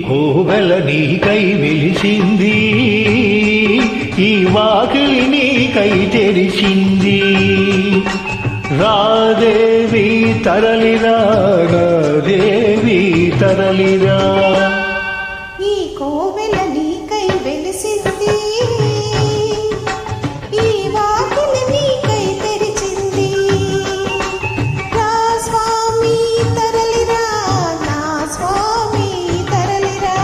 కోవెల నీకై వెలిసింది, ఈ వాకిలి నీకై తెరిచింది. రాదేవి తరలిరా, రాదేవి తరలిరా. ఈ కోవెల నీకై వెలిసింది, ఈ వాకిలి నీకై తెరిచింది. రా స్వామి తరలిరా, నా స్వామి తరలిరా.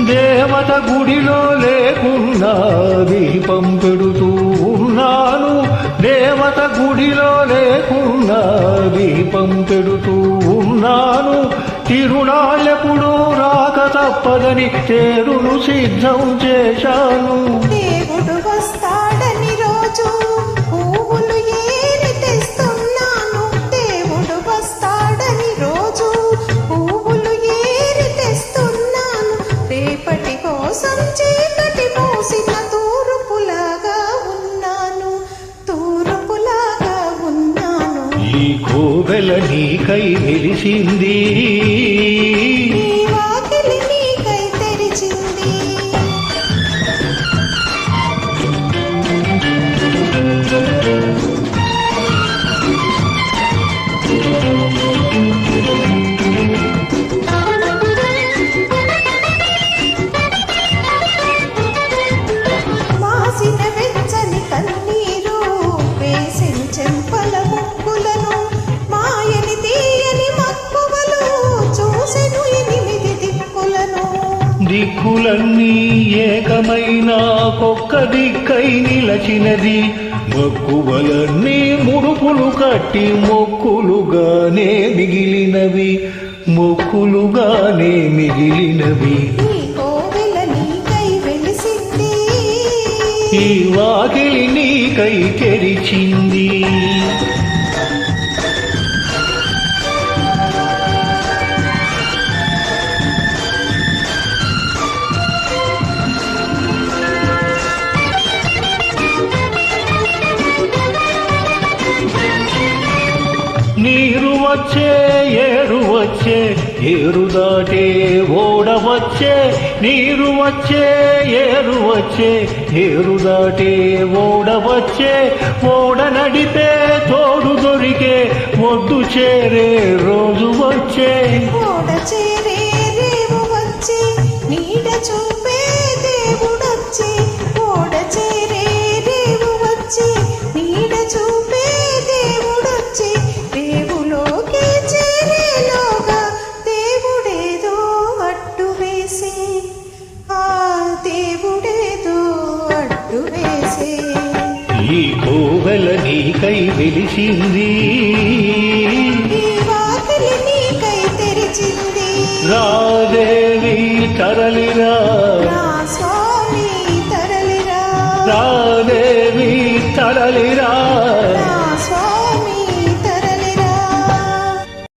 దేవత గుడిలో లేకున్నా దీపం పెడుతూ ఉన్నాను, దేవత గుడిలో లేకున్నా దీపం పెడుతూ ఉన్నాను. తిరునాళ్ళెప్పుడు రాక తప్పదని తేరును సిద్ధం చేశాను. దేవుడు వస్తాడని రోజు పువ్వులు ఏరి తెస్తున్నాను, దేవుడు వస్తాడని రోజు పువ్వులు ఏరి తెస్తున్నాను. రేపటి కోసం చీకటి మోసిన తూర్పులాగా ఉన్నాను, తూర్పులాగా ఉన్నాను. ఈ కోవెల నీకై వెలిసింది, ఈ వాకిలి నీకై తెరిచింది. మాసిన వెచ్చని కన్నీరు వేసిన చెంపల ముక్కులను, మాయని తీయని మక్కువలు చూసెను 8 దిక్కులను. దిక్కులన్నీ ఏకమైన కొక్క దిక్కై నిలచినది, మక్కువలన్నీ ముడుపులు కట్టి మొక్కులుగానే మిగిలినవి, మొక్కులుగానే మిగిలినవి. ఈ కోవెల నీకై వెలిసింది, ఈ వాకిలి నీకై తెరిచింది. నీరు వచ్చే ఏరు వచ్చే, ఏరు దాటే ఓడ వచ్చే. నీరు వచ్చే ఏరు వచ్చే, ఏరు దాటే ఓడ వచ్చే. ఓడ నడిపే తోడు దొరికే, ఒడ్డు చేరే రోజు వచ్చే. ఓడ చేరే రేవు వచ్చి, నీడ చూపే దేవుడొచ్చి. ఓడ చేరే రేవు వచ్చి, నీడ చూపే దేవుడొచ్చి. రేవులోకి చేరేలోగా దేవుడేదో అడ్డు వేసి, ఆ దేవుడేదో అడ్డు వేసి. ఈ కోవెల నీకై వెలిసింది, ఈ వాకిలి నీకై తెరిచింది. రాదేవి తరలిరా, నా స్వామి తరలిరా. రాదేవి తరలిరా.